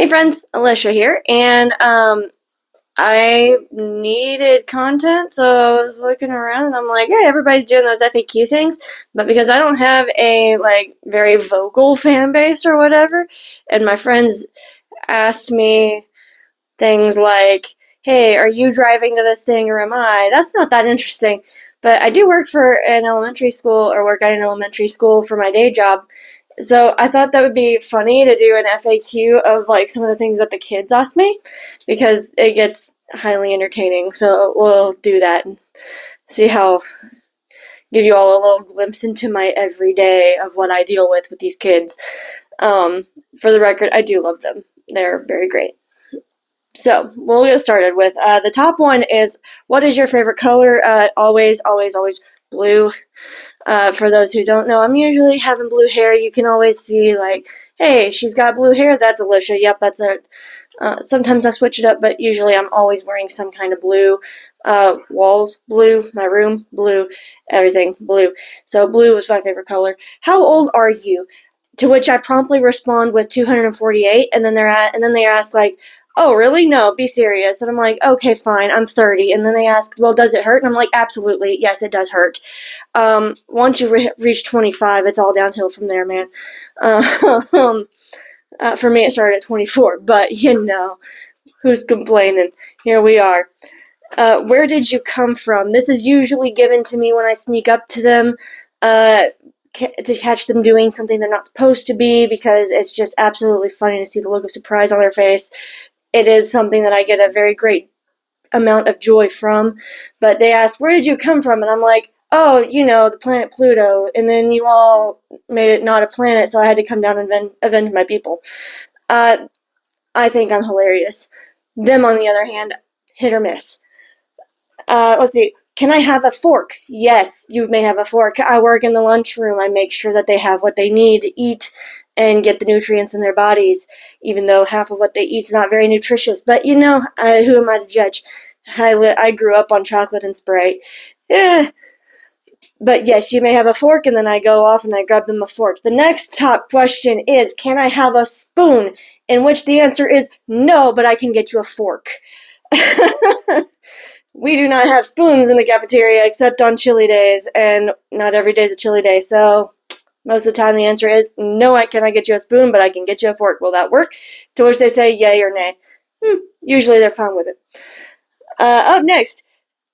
Hey friends, Alicia here, and I needed content, so I was looking around and I'm like, hey, everybody's doing those FAQ things, but because I don't have a very vocal fan base or whatever, and my friends asked me things like, hey, are you driving to this thing or am I? That's not that interesting. But I do work for an elementary school or work at an elementary school for my day job. So I thought that would be funny to do an FAQ of some of the things that the kids ask me because it gets highly entertaining. So we'll do that and see how give you all a little glimpse into my everyday of what I deal with these kids. For the record, I do love them. They're very great. So we'll get started with the top one is, what is your favorite color? Always, always, always blue. For those who don't know, I'm usually having blue hair. You can always see hey, she's got blue hair. That's Alicia. Yep, that's it. Sometimes I switch it up, but usually I'm always wearing some kind of blue. Walls, blue. My room, blue. Everything, blue. So blue was my favorite color. How old are you? To which I promptly respond with 248, and then they ask oh, really? No, be serious. And I'm like, okay, fine, I'm 30. And then they ask, well, does it hurt? And I'm like, absolutely, yes, it does hurt. Once you reach 25, it's all downhill from there, man. For me, it started at 24, but who's complaining? Here we are. Where did you come from? This is usually given to me when I sneak up to them, to catch them doing something they're not supposed to be, because it's just absolutely funny to see the look of surprise on their face. It is something that I get a very great amount of joy from. But they ask, where did you come from? And I'm like, oh, the planet Pluto. And then you all made it not a planet, so I had to come down and avenge my people. I think I'm hilarious. Them, on the other hand, hit or miss. Let's see. Can I have a fork? Yes, you may have a fork. I work in the lunchroom. I make sure that they have what they need to eat and get the nutrients in their bodies, even though half of what they eat is not very nutritious. But, who am I to judge? I grew up on chocolate and Sprite. Yeah. But yes, you may have a fork, and then I go off and I grab them a fork. The next top question is, can I have a spoon? In which the answer is no, but I can get you a fork. We do not have spoons in the cafeteria except on chili days, and not every day is a chili day, so most of the time the answer is, no, I cannot get you a spoon, but I can get you a fork. Will that work? To which they say yay or nay. Usually they're fine with it. Up next,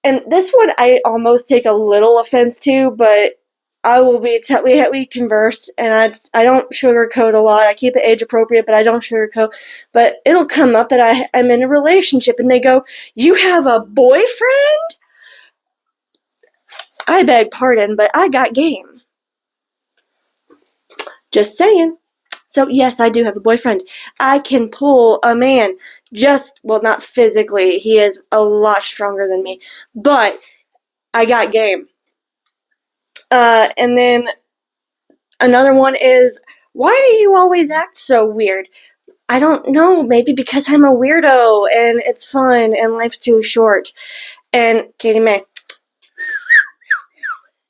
and this one I almost take a little offense to, but I will be, we converse, and I don't sugarcoat a lot. I keep it age appropriate, but I don't sugarcoat. But it'll come up that I'm in a relationship, and they go, you have a boyfriend? I beg pardon, but I got game. Just saying. So yes, I do have a boyfriend. I can pull a man. Not physically. He is a lot stronger than me. But I got game. And then another one is, why do you always act so weird? I don't know, maybe because I'm a weirdo, and it's fun, and life's too short. And Katie May.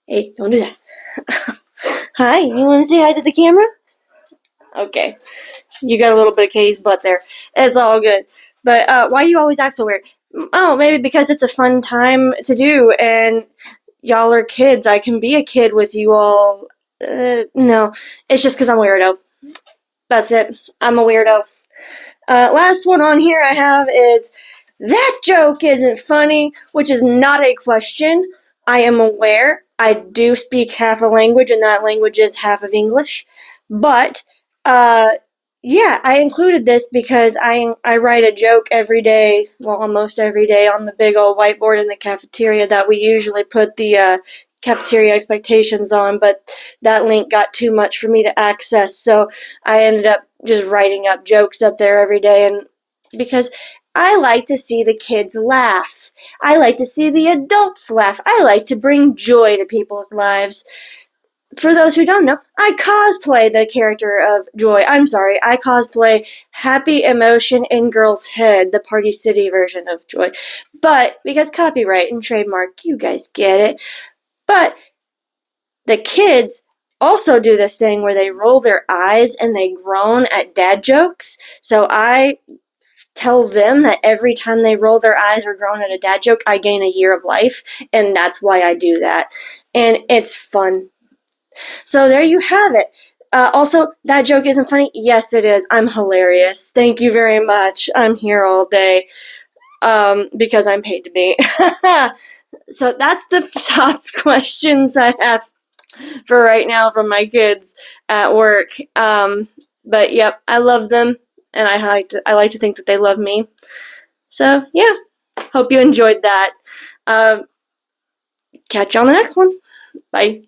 Hey, don't do that. Hi, you want to say hi to the camera? Okay. You got a little bit of Katie's butt there. It's all good. But why do you always act so weird? Oh, maybe because it's a fun time to do, and y'all are kids. I can be a kid with you all. No, it's just because I'm a weirdo. That's it. I'm a weirdo. Last one on here I have is, that joke isn't funny, which is not a question. I am aware. I do speak half a language, and that language is half of English. But, yeah, I included this because I write a joke every day, well, almost every day, on the big old whiteboard in the cafeteria that we usually put the cafeteria expectations on, but that link got too much for me to access, so I ended up just writing up jokes up there every day, and because I like to see the kids laugh. I like to see the adults laugh. I like to bring joy to people's lives. For those who don't know, I cosplay the character of Joy. I'm sorry, I cosplay Happy Emotion in Girl's Head, the Party City version of Joy. But, because copyright and trademark, you guys get it. But the kids also do this thing where they roll their eyes and they groan at dad jokes. So I tell them that every time they roll their eyes or groan at a dad joke, I gain a year of life, and that's why I do that. And it's fun. So there you have it. Also, that joke isn't funny. Yes, it is. I'm hilarious. Thank you very much. I'm here all day because I'm paid to be. So that's the top questions I have for right now from my kids at work. But yep, I love them, and I like to think that they love me. So yeah, hope you enjoyed that. Catch you on the next one. Bye.